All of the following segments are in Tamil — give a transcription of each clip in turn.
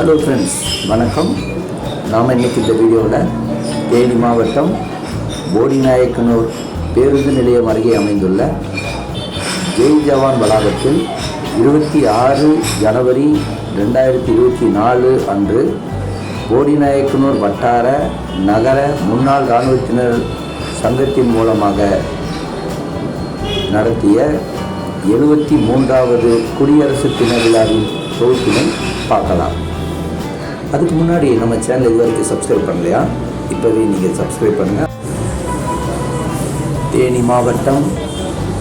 ஹலோ ஃப்ரெண்ட்ஸ், வணக்கம். நாம் இன்றைக்கி இந்த வீடியோவில் தேனி மாவட்டம் போடிநாயக்கனூர் பேருந்து நிலையம் அருகே அமைந்துள்ள ஜெய் ஜவான் வளாகத்தில் 26 ஜனவரி 2024 அன்று போடிநாயக்கனூர் வட்டார நகர முன்னாள் இராணுவத்தினர் சங்கத்தின் மூலமாக நடத்திய 73வது குடியரசு தின விழாவின் தொகுப்பினை பார்க்கலாம். அதுக்கு முன்னாடி நம்ம சேனல் இது வரைக்கும் சப்ஸ்கிரைப் பண்ணலையா? இப்போவே நீங்கள் சப்ஸ்கிரைப் பண்ணுங்கள். தேனி மாவட்டம்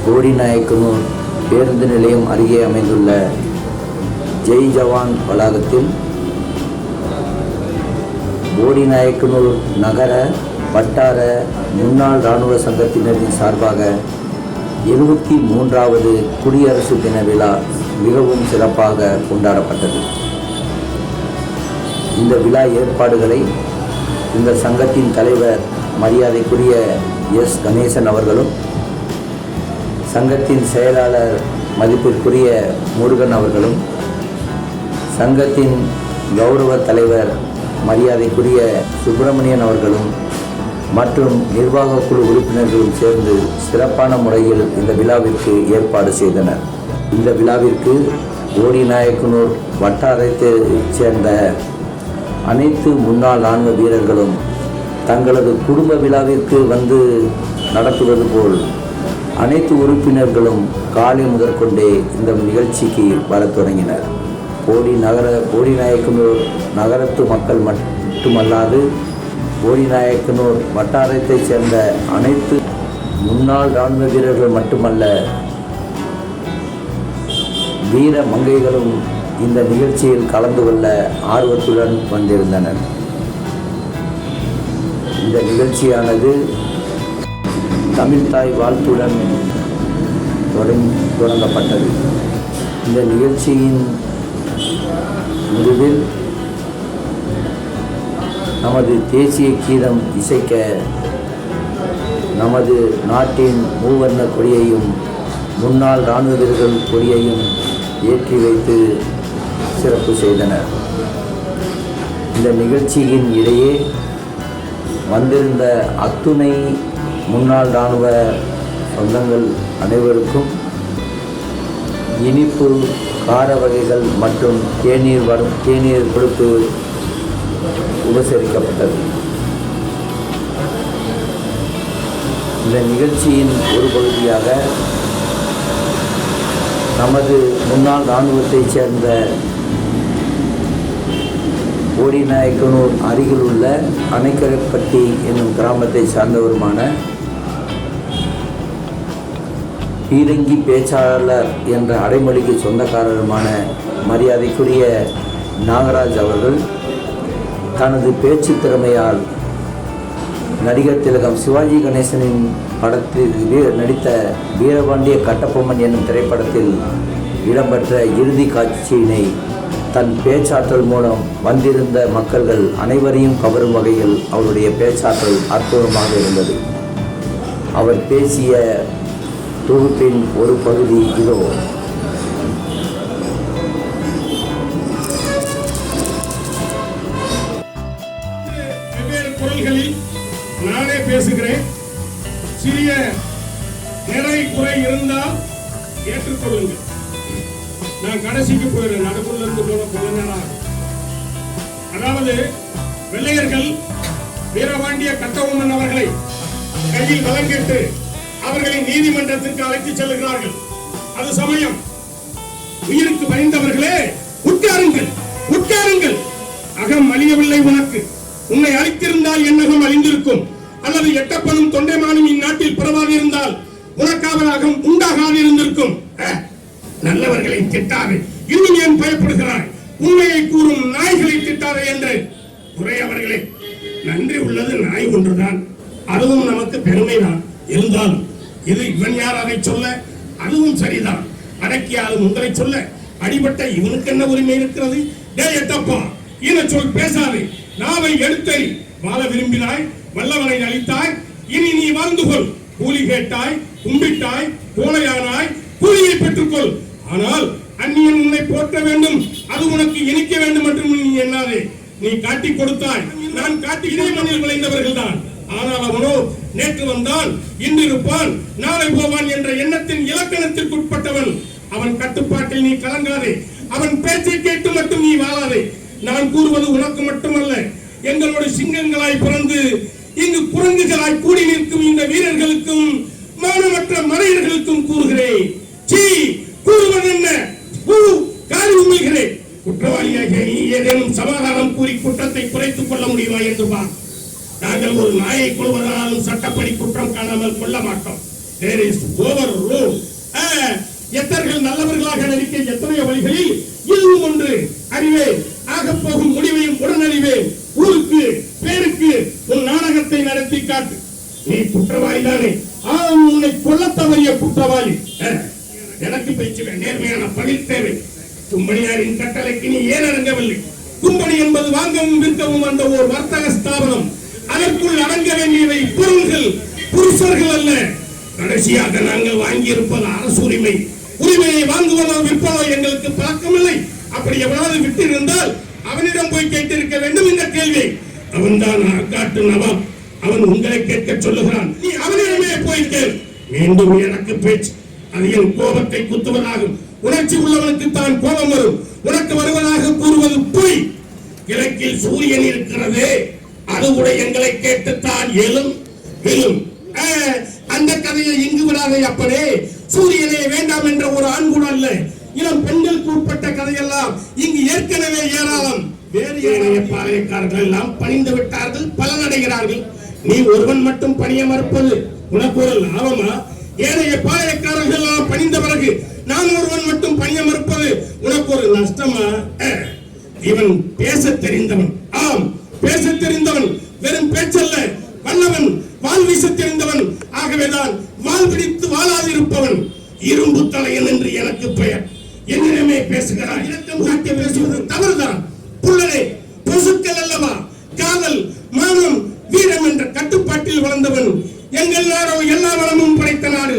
போடிநாயக்கனூர் பேருந்து நிலையம் அருகே அமைந்துள்ள ஜெய் ஜவான் வளாகத்தில் போடிநாயக்கனூர் நகர வட்டார முன்னாள் இராணுவ சங்கத்தினரின் சார்பாக 73வது குடியரசு தின விழா மிகவும் சிறப்பாக கொண்டாடப்பட்டது. இந்த விழா ஏற்பாடுகளை இந்த சங்கத்தின் தலைவர் மரியாதைக்குரிய எஸ் கணேசன் அவர்களும், சங்கத்தின் செயலாளர் மதிப்பிற்குரிய முருகன் அவர்களும், சங்கத்தின் கௌரவ தலைவர் மரியாதைக்குரிய சுப்பிரமணியன் அவர்களும் மற்றும் நிர்வாக குழு உறுப்பினர்களும் சேர்ந்து சிறப்பான முறையில் இந்த விழாவிற்கு ஏற்பாடு செய்தனர். இந்த விழாவிற்கு போடிநாயக்கனூர் வட்டாரத்தைச் சேர்ந்த அனைத்து முன்னாள் இராணுவ வீரர்களும் தங்களது குடும்ப விழாவிற்கு வந்து நடத்துவது போல் அனைத்து உறுப்பினர்களும் காலை முதற்கொண்டே இந்த நிகழ்ச்சிக்கு வரத் தொடங்கினர். போடிநாயக்கனூர் நகரத்து மக்கள் மட்டுமல்லாது போடிநாயக்கனூர் வட்டாரத்தைச் சேர்ந்த அனைத்து முன்னாள் இராணுவ வீரர்கள் மட்டுமல்ல, வீர மங்கைகளும் இந்த நிகழ்ச்சியில் கலந்து கொள்ள ஆர்வத்துடன் வந்திருந்தனர். இந்த நிகழ்ச்சியானது தமிழ்தாய் வாழ்த்துடன் தொடங்கப்பட்டது. இந்த நிகழ்ச்சியின் முடிவில் நமது தேசிய கீதம் இசைக்க நமது நாட்டின் மூவர்ண கொடியையும் முன்னாள் இராணுவ வீரர்கள் கொடியையும் ஏற்றி வைத்து சிறப்பு செய்தனர். இந்த நிகழ்ச்சியின் இடையே வந்திருந்த அத்துணை முன்னாள் இராணுவ சொந்தங்கள் அனைவருக்கும் இனிப்பு, கார வகைகள் மற்றும் தேநீர் கொடுத்து உபசரிக்கப்பட்டது. இந்த நிகழ்ச்சியின் ஒரு பகுதியாக நமது முன்னாள் இராணுவத்தைச் சேர்ந்த போடிநாயக்கனூர் அருகில் உள்ள அணைக்கரைப்பட்டி என்னும் கிராமத்தை சார்ந்தவருமான பீரங்கி பேச்சாளர் என்ற அடைமொழிக்கு சொந்தக்காரருமான மரியாதைக்குரிய நாகராஜ் அவர்கள் தனது பேச்சு திறமையால் நடிகர் திலகம் சிவாஜி கணேசனின் படத்தில் நடித்த வீரபாண்டிய கட்டபொம்மன் என்னும் திரைப்படத்தில் இடம்பெற்ற இறுதி காட்சியினை தன் பேச்சாற்றல் மூலம் வந்திருந்த மக்கள்கள் அனைவரையும் கவரும் வகையில் அவருடைய பேச்சாற்றல் அற்புதமாக இருந்தது. அவர் பேசிய தொகுப்பின் ஒரு பகுதி இதோ. வெவ்வேறு குரல்களில் நானே பேசுகிறேன். சிறிய நிறை குறை இருந்தால் ஏற்றுக்கொள்ளுங்கள். நான் கடைசிக்கு போயிடுறேன். நடுக்குள்ள இருந்து போன கொஞ்ச நேரம். அதாவது வெள்ளையர்கள் வீரபாண்டிய கட்டபொம்மன் அவர்களை கையில் வழங்கிட்டு அவர்களை நீதிமன்றத்திற்கு அழைத்து செல்கிறார்கள். அது சமயம் உயிருக்கு பயந்தவர்களே, உட்காருங்கள், உட்காருங்கள். அகம் அழியவில்லை உனக்கு. உன்னை அழித்திருந்தால் என்னகம் அழிந்திருக்கும். அல்லது எட்டப்பனும் தொண்டைமானும் இந்நாட்டில் பிறவாக இருந்தால் உனக்காக அகம் உண்டாகாது இருந்திருக்கும். நல்லவர்களை திட்டாது, இன்னும் ஏன் பயப்படுகிறாய்? உண்மையை கூறும் நாய்களை திட்டாதே என்று உரையவர்களே. நன்றி உள்ளது நாய் ஒன்றுதான், அதுவும் நமக்கு பெருமைதான். இருந்தாலும் இது இவன் யார் அதை சொல்ல? அதுவும் சரிதான். அடக்கியாலும் உங்களை சொல்ல அடிபட்ட இவனுக்கு என்ன உரிமை இருக்கிறது? டே எட்டப்பா, ஈன சொல் பேசாதே. நாவை எடுத்தை வாழ விரும்பினாய், வல்லவனை அளித்தாய். இனி நீ வாழ்ந்து கொள். கூலி கேட்டாய், கும்பிட்டாய், கோழையானாய், கூலியை பெற்றுக்கொள். ஆனால் அந்நியன் உன்னை போற்ற வேண்டும், அது உனக்கு இனிக்க வேண்டும் என்று நீ எண்ணாதே. நீ காட்டி கொடுத்தாய், நான் காட்டி இதே மண்ணில் விளைந்தவர்கள் தான். ஆனால் அவனோ நேற்று வந்தான், இன்று இருப்பான், நாளை போவான் என்ற எண்ணத்தின் இலக்கணத்திற்குட்பட்டவன். அவன் கட்டுப்பாட்டில் நீ கலங்காதே, அவன் பேச்சை கேட்டு மட்டும் நீ வாழாதே. நான் கூறுவது உனக்கு மட்டுமல்ல, எங்களோட சிங்கங்களாய் பிறந்து இங்கு குரங்குகளாய் கூடி நிற்கும் இந்த வீரர்களுக்கும் மானமற்ற மனிதர்களுக்கும் கூறுகிறேன். கூறுவது என்ன? காரி உமிழ்கிறேன். குற்றவாளியாக நீ ஏதேனும் சமாதானம் கூறி குற்றத்தை குறைத்துக் கொள்ள முடியுமா என்று பா. நாங்கள் ஒரு நாயை கொள்வதாலும் சட்டப்படி குற்றம் காணாமல் கொள்ள மாட்டோம். There is overrule. எத்தர்கள் நல்லவர்களாக நடிக்க எத்தனையோ வழிகளில் இதுவும் ஒன்று அறிவேன். ஆகப்போகும் முடிவையும் உடனறிவேன். ஊருக்கு பேருக்கு உன் நாடகத்தை நடத்தி காட்டு. நீ குற்றவாளிதானே, உன்னை கொல்ல தவறிய குற்றவாளி. எனக்கு பேச்சு நேர்மையான பதில் தேவை. கும்பனியாரின் கட்டளைக்கு நீ ஏன் அடங்கவில்லை? கும்பனி என்பது வாங்கவும் விற்கவும் வந்த ஒரு வர்த்தக ஸ்தாபனம். அதற்குள் அடங்க வேண்டியவை பொருள்கள், புருஷர்கள் அல்ல. கடைசியாக நாங்கள் வாங்கியிருப்பது அரசு உரிமை. உரிமையை வாங்குவதோ விற்பதோ எங்களுக்கு பழக்கமில்லை. அப்படி எவனாவது விட்டிருந்தால் அவனிடம் போய் கேட்டிருக்க வேண்டும் இந்த கேள்வி. அவன்தான் ஆற்காட்டு நவாப். அவன் உங்களை கேட்க சொல்லுகிறான், நீ அவனிடமே போய் கேள். மீண்டும் எனக்கு பேச்சு, அது என் கோபத்தை குத்துவதாகும். உணர்ச்சி உள்ளவனுக்கு தான் கோபம் வரும். உனக்கு வருவதாக கூறுவது பொய். கிழக்கில் சூரியன் இருக்கிறது, அது கூட எங்களை கேட்டுத்தான் எழும் விழும். அந்த கதையை இங்கு விடாதே அப்பனே. சூரியனே வேண்டாம் என்ற ஒரு ஆண் கூட அல்ல, இளம் பெண்களுக்கு உட்பட்ட கதையெல்லாம் இங்கு ஏற்கனவே ஏராளம். வேறு ஏனைய பாளையக்காரர்கள் எல்லாம் பணிந்து விட்டார்கள், பலனடைகிறார்கள். நீ ஒருவன் மட்டும் பணிய மறுப்பது உனக்கு ஒரு லாபமா? ஏனைய பாளையக்காரர்கள் எல்லாம் பணிந்த பிறகு நான் ஒருவன் மட்டும் பணிய மறுப்பது உனக்கு ஒரு நஷ்டமா? இவன் பேச தெரிந்தவன். ஆம், பேச தெரிந்தவன். வெறும் பேச்சல்ல, வல்லவன், வாள் வீச தெரிந்தவன். ஆகவேதான் வாள் பிடித்து வாழாதிருப்பவன். இரும்பு தலையன் என்று எனக்கு பெயர். என்னிடமே பேசுகிறான். இலக்கம் காட்டி பேசுவது தவறுதான். புள்ளரே, பொசுக்கள் அல்லவா? காதல், மானம், வீரம் என்ற கட்டுப்பாட்டில் வளர்ந்தவன். எங்கள் நாடோ எல்லா வளமும் படைத்த நாடு.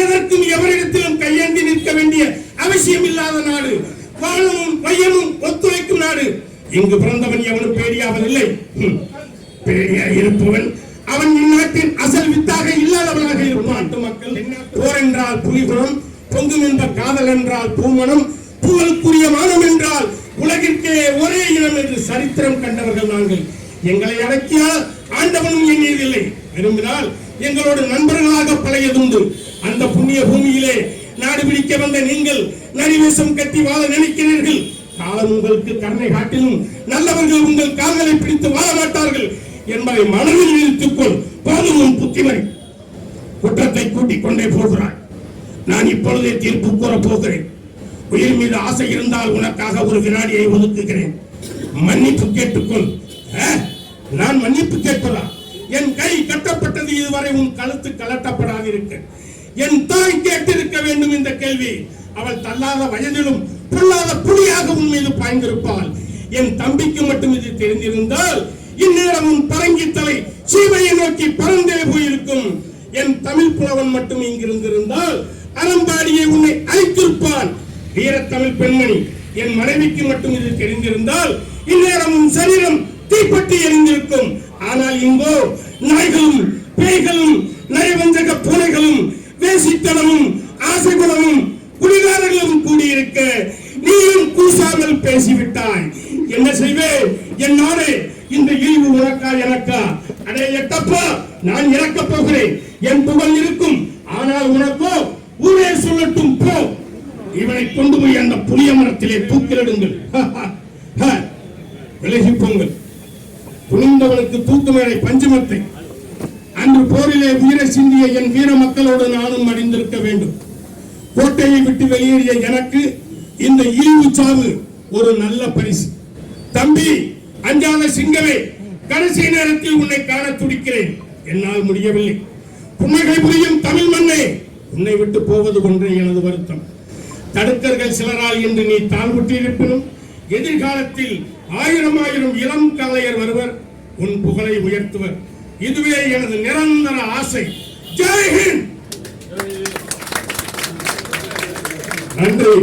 எதற்கும் எவரிடத்திலும் கையேந்தி நிற்க வேண்டிய அவசியம் இல்லாத நாடு. வாழமும் வையமும் ஒத்துழைக்கும் நாடு. இங்கு பிறந்தவன் எவனும் பேடியாவன் இல்லை. பேடியா இருப்பவன் அவன் இந்நாட்டின் அசல் வித்தாக இல்லாதவனாக இருப்பான். மக்கள் போர் என்றால் புலிகுணம், பொங்கும் என்ப காதல் என்றால் பூமணம், புகழுக்குரிய மானம் என்றால் உலகிற்கே ஒரே இனம் என்று சரித்திரம் கண்டவர்கள் நாங்கள். எங்களை அடக்கியால் ஆண்டவனும் எண்ணியதில்லை. விரும்பினால் எங்களோடு நண்பர்களாக பழையதுண்டு. அந்த புண்ணிய பூமியிலே நாடு பிடிக்க வந்த நீங்கள் நரிவேஷம் கட்டி வாழ நினைக்கிறீர்கள். காலம் உங்களுக்கு கருணை காட்டிலும் நல்லவர்கள் உங்கள் கால்களை பிடித்து வாழ மாட்டார்கள் என்பதை மனதில் நிறுத்திக்கொள். போதும் புத்திமதி. குற்றத்தை கூட்டிக் கொண்டே போகிறான். நான் இப்பொழுதே தீர்ப்பு கூற போகிறேன். உயிர் மீது ஆசை இருந்தால் உனக்காக ஒரு வினாடியை ஒதுக்குகிறேன். மன்னிப்பு கேட்டுக்கொள். நான் மன்னிப்பு கேட்பதா? என் கை கட்டப்பட்டது இதுவரை உன் கழுத்து கலட்டப்படாதிருக்க. என் தாய் கேட்டிருக்க வேண்டும் இந்த கேள்வி. அவள் தள்ளாத வயதிலும் பொல்லாத புலியாக உன் மீது பாய்ந்திருப்பாள். என் தம்பிக்கு மட்டும் இது தெரிந்திருந்தால் இந்நேரம் உன் பரங்கி தலை சீமையை நோக்கி பறந்தே போயிருக்கும். என் தமிழ் புலவன் மட்டும் இங்கிருந்திருந்தால் அறம்பாடியை உன்னை அழித்திருப்பான். வீரத்தமிழ் பெண்மணி, என் மனைவிக்கு மட்டும் இது தெரிந்திருந்தால் இந்நேரம் உன் சரீரம் தீப்பற்றி எரிந்திருக்கும். ஆனால் இங்கோ நாய்களும் பேய்களும் நயவஞ்சக பூனைகளும் வேசித்தனமும் ஆசைகுணமும் குடிகாரர்களும் கூடியிருக்க நீயும் கூசாமல் பேசிவிட்டாய். என்ன செய்வேன்? என் நாடே, இந்த இழிவு உனக்கா எனக்கா? அடே எட்டப்பா, நான் இறக்கப் போகிறேன். என் புகழ் இருக்கும். ஆனால் உனக்கோ ஊரே சொல்லட்டும் போ. இவனை கொண்டு போய் அந்த புளிய மரத்திலே தூக்கிலிடுங்கள். விலகி போங்கள். துணிந்தவனுக்கு தூக்கு மேடை பஞ்சமத்தை. அன்று போரிலே உயிரை சிந்திய என் வீர மக்களோடு நானும் அடைந்திருக்க வேண்டும். கோட்டையை விட்டு வெளியேறிய எனக்கு இந்த இழிவு சாவு ஒரு நல்ல பரிசு. தம்பி, அஞ்சாத சிங்கமே, கடைசி நேரத்தில் உன்னை காண துடிக்கிறேன். என்னால் முடியவில்லை. புன்னகை புரியும் தமிழ் மண்ணே, உன்னை விட்டு போவது ஒன்றே எனது வருத்தம். தடுக்கர்கள் சிலரால் என்று நீ தாழ்வுற்றிருப்பினும் எதிர்காலத்தில் ஆயிரம் இளம் கலைஞர் வருவர், உன் புகழை உயர்த்துவர். இதுவே எனது நிரந்தர ஆசை. ஜெய் ஹிந்த். நன்றி.